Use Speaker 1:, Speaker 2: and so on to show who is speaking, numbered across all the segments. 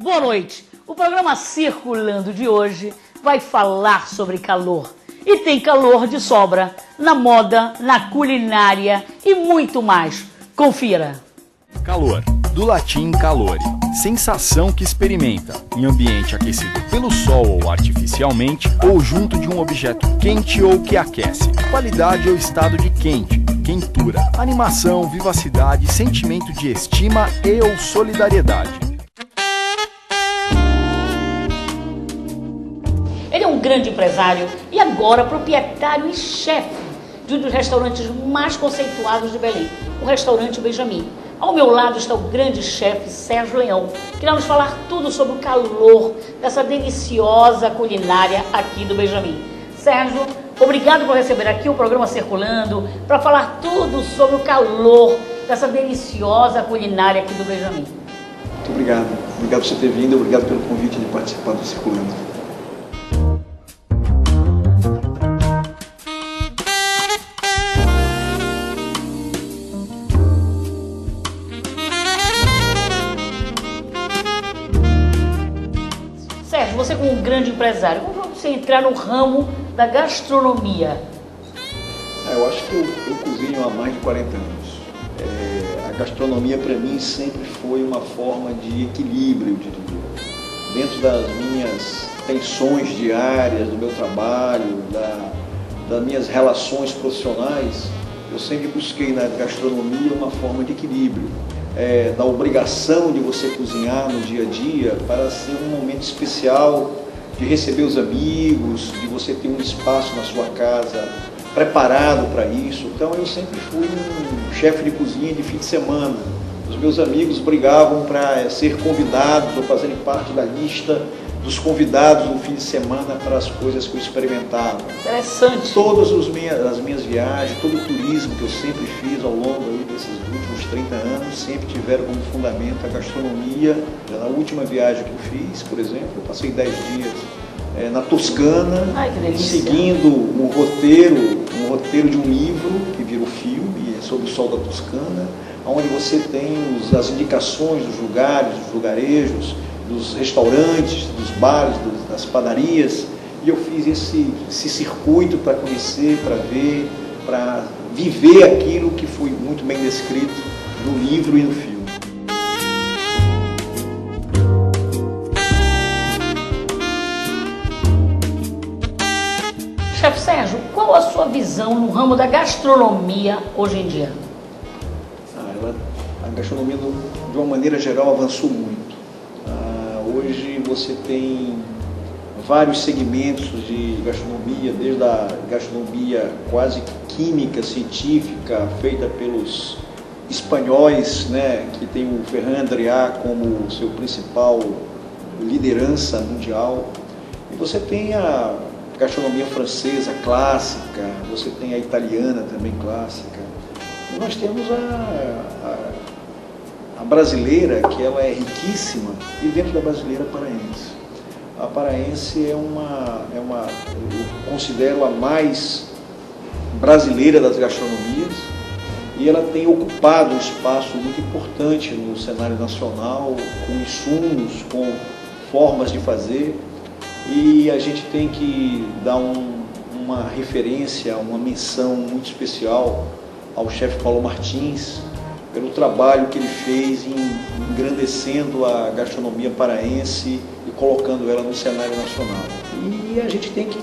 Speaker 1: Boa noite. O programa Circulando de hoje vai falar sobre calor. E tem calor de sobra na moda, na culinária e muito mais. Confira.
Speaker 2: Calor, do latim calore, sensação que experimenta em ambiente aquecido pelo sol ou artificialmente ou junto de um objeto quente ou que aquece. Qualidade ou estado de quente, quentura, animação, vivacidade, sentimento de estima e ou solidariedade.
Speaker 1: Ele é um grande empresário e agora proprietário e chefe de um dos restaurantes mais conceituados de Belém, o Restaurante Benjamin. Ao meu lado está o grande chefe Sérgio Leão, que vai nos falar tudo sobre o calor dessa deliciosa culinária aqui do Benjamin. Sérgio, obrigado por receber aqui o programa Circulando, para falar tudo sobre o calor dessa deliciosa culinária aqui do Benjamin.
Speaker 3: Muito obrigado. Obrigado por você ter vindo, obrigado pelo convite de participar do Circulando.
Speaker 1: Sérgio, você como um grande empresário, como você entrar no ramo da gastronomia?
Speaker 3: Eu acho que eu cozinho há mais de 40 anos. A gastronomia para mim sempre foi uma forma de equilíbrio, de tudo. Dentro das minhas tensões diárias, do meu trabalho, das minhas relações profissionais, eu sempre busquei na gastronomia uma forma de equilíbrio. Da obrigação de você cozinhar no dia a dia para ser um momento especial de receber os amigos, de você ter um espaço na sua casa preparado para isso. Então eu sempre fui um chefe de cozinha de fim de semana. Os meus amigos brigavam para ser convidados ou fazerem parte da lista dos convidados no fim de semana para as coisas que eu experimentava.
Speaker 1: Interessante.
Speaker 3: Todas as minhas viagens, todo o turismo que eu sempre fiz ao longo desses últimos 30 anos, sempre tiveram como fundamento a gastronomia. Na última viagem que eu fiz, por exemplo, eu passei 10 dias na Toscana.
Speaker 1: Ai, que delícia.
Speaker 3: Seguindo um roteiro de um livro que virou filme, sobre o sol da Toscana, onde você tem as indicações dos lugares, dos lugarejos, dos restaurantes, dos bares, das padarias, e eu fiz esse circuito para conhecer, para ver, para viver aquilo que foi muito bem descrito no livro e no filme.
Speaker 1: Chefe Sérgio, qual a sua visão no ramo da gastronomia hoje em dia?
Speaker 3: A gastronomia, de uma maneira geral, avançou muito. Hoje você tem vários segmentos de gastronomia, desde a gastronomia quase química, científica, feita pelos espanhóis, né, que tem o Ferran Adrià como seu principal liderança mundial. E você tem a gastronomia francesa clássica, você tem a italiana também clássica. E nós temos a brasileira, que ela é riquíssima, e dentro da brasileira a paraense. A paraense eu considero a mais brasileira das gastronomias, e ela tem ocupado um espaço muito importante no cenário nacional, com insumos, com formas de fazer, e a gente tem que dar uma referência, uma menção muito especial ao chefe Paulo Martins, pelo trabalho que ele fez em engrandecendo a gastronomia paraense e colocando ela no cenário nacional. E a gente tem que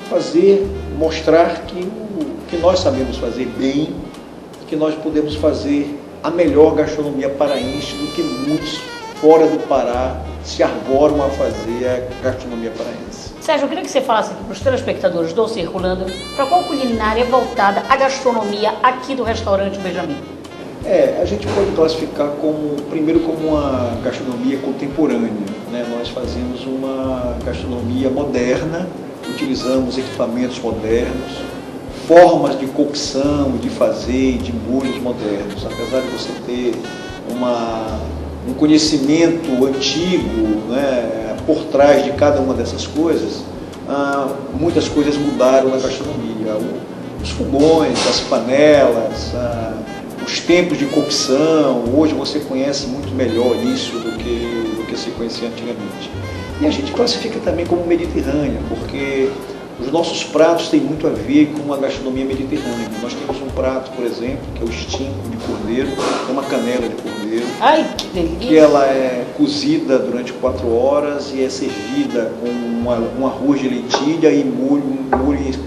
Speaker 3: mostrar que o que nós sabemos fazer bem, que nós podemos fazer a melhor gastronomia paraense do que muitos fora do Pará se arvoram a fazer a gastronomia paraense.
Speaker 1: Sérgio, eu queria que você falasse aqui para os telespectadores do Circulando, para qual culinária é voltada à gastronomia aqui do Restaurante Benjamin?
Speaker 3: A gente pode classificar primeiro como uma gastronomia contemporânea, né? Nós fazemos uma gastronomia moderna, utilizamos equipamentos modernos, formas de cocção, de fazer, de molhos modernos. Apesar de você ter um conhecimento antigo, né, por trás de cada uma dessas coisas, muitas coisas mudaram na gastronomia. Os fogões, as panelas, os tempos de cocção. Hoje você conhece muito melhor isso do que se conhecia antigamente. E a gente classifica também como mediterrânea, porque os nossos pratos têm muito a ver com a gastronomia mediterrânea. Nós temos um prato, por exemplo, que é o estinco de cordeiro, é uma canela de cordeiro.
Speaker 1: Ai, que delícia!
Speaker 3: Que ela é cozida durante 4 horas e é servida com um arroz de lentilha e molho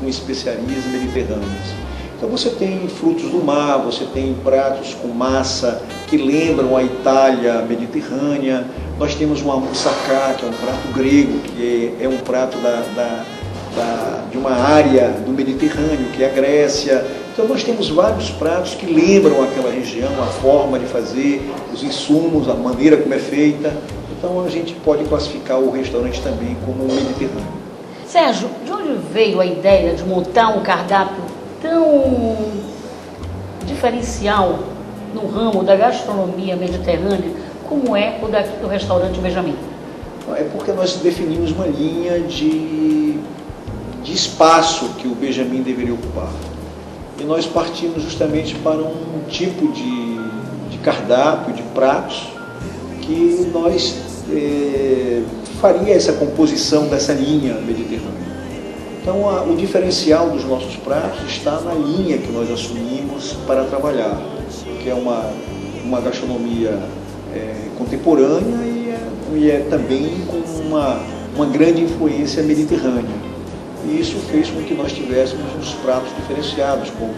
Speaker 3: com especiarias mediterrâneas. Então você tem frutos do mar, você tem pratos com massa que lembram a Itália mediterrânea. Nós temos uma moussaka, que é um prato grego, que é um prato de uma área do Mediterrâneo, que é a Grécia. Então nós temos vários pratos que lembram aquela região, a forma de fazer, os insumos, a maneira como é feita. Então a gente pode classificar o restaurante também como mediterrâneo.
Speaker 1: Sérgio, de onde veio a ideia de montar um cardápio tão diferencial no ramo da gastronomia mediterrânea como é o do restaurante Benjamin?
Speaker 3: É porque nós definimos uma linha de espaço que o Benjamin deveria ocupar. E nós partimos justamente para um tipo de cardápio, de pratos, que nós faria essa composição dessa linha mediterrânea. Então, o diferencial dos nossos pratos está na linha que nós assumimos para trabalhar, que é uma gastronomia contemporânea e é também com uma grande influência mediterrânea. E isso fez com que nós tivéssemos uns pratos diferenciados, como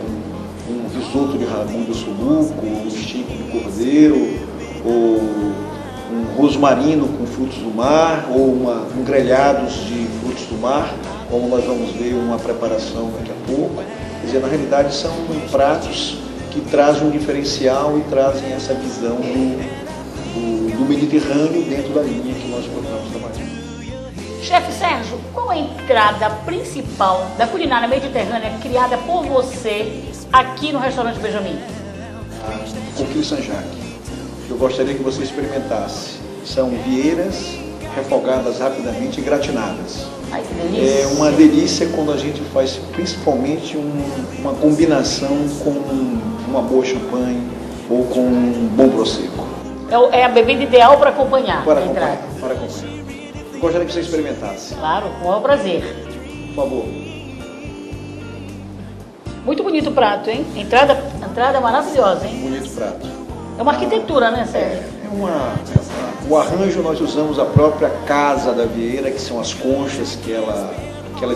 Speaker 3: um risoto de ragu do subuco, um estinco de cordeiro, ou um rosmarino com frutos do mar, ou um grelhados de frutos do mar, como nós vamos ver uma preparação daqui a pouco. Quer dizer, na realidade são pratos que trazem um diferencial e trazem essa visão do Mediterrâneo dentro da linha que nós procuramos trabalhar.
Speaker 1: Chefe Sérgio, qual a entrada principal da culinária mediterrânea criada por você aqui no restaurante Benjamin?
Speaker 3: Coquille Saint-Jacques. Eu gostaria que você experimentasse. São vieiras refogadas rapidamente e gratinadas.
Speaker 1: Ai, que delícia!
Speaker 3: É uma delícia quando a gente faz principalmente uma combinação com uma boa champanhe ou com um bom prosecco.
Speaker 1: É a bebida ideal para acompanhar.
Speaker 3: Para acompanhar. Eu gostaria que você experimentasse.
Speaker 1: Claro, com o maior prazer.
Speaker 3: Por favor.
Speaker 1: Muito bonito o prato, hein? Entrada maravilhosa, hein?
Speaker 3: Bonito prato.
Speaker 1: É uma arquitetura, né, Sérgio?
Speaker 3: O arranjo nós usamos a própria casa da vieira, que são as conchas que ela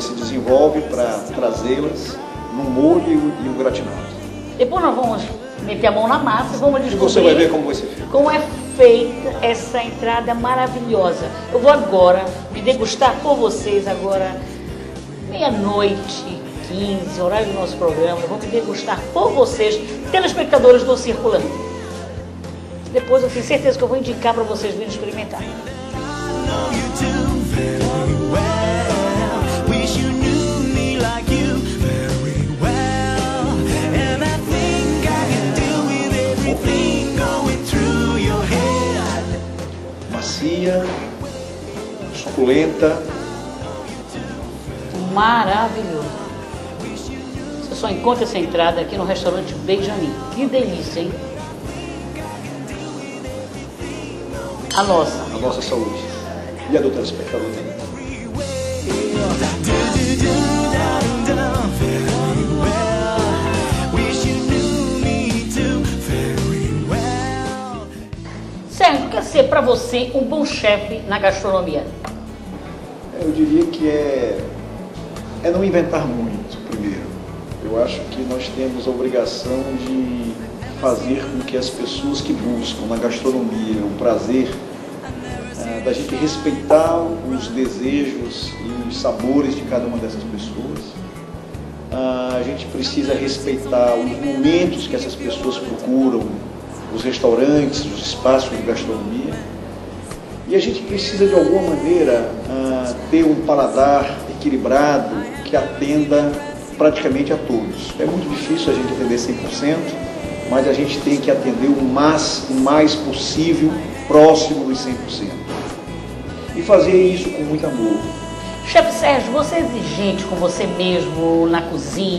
Speaker 3: se desenvolve para trazê-las no molho e o gratinado.
Speaker 1: Depois nós vamos meter a mão na massa e vamos descobrir.
Speaker 3: E você vai ver como vai ser feito.
Speaker 1: Como é feita essa entrada maravilhosa. Eu vou agora me degustar por vocês agora, 00:15, horário do nosso programa. Eu vou me degustar por vocês, telespectadores do Circulando. Depois eu tenho certeza que eu vou indicar para vocês virem experimentar.
Speaker 3: Macia, suculenta.
Speaker 1: Maravilhoso. Você só encontra essa entrada aqui no restaurante Benjamin. Que delícia, hein? A nossa
Speaker 3: saúde. E a do telespectador também.
Speaker 1: Sérgio, o que é ser para você um bom chefe na gastronomia?
Speaker 3: Eu diria que é não inventar muito, primeiro. Eu acho que nós temos a obrigação de fazer com que as pessoas que buscam na gastronomia o prazer da gente respeitar os desejos e os sabores de cada uma dessas pessoas. A gente precisa respeitar os momentos que essas pessoas procuram, os restaurantes, os espaços de gastronomia. E a gente precisa, de alguma maneira, ter um paladar equilibrado que atenda praticamente a todos. É muito difícil a gente atender 100%, mas a gente tem que atender o mais possível, próximo dos 100%. E fazer isso com muito amor.
Speaker 1: Chefe Sérgio, você é exigente com você mesmo na cozinha?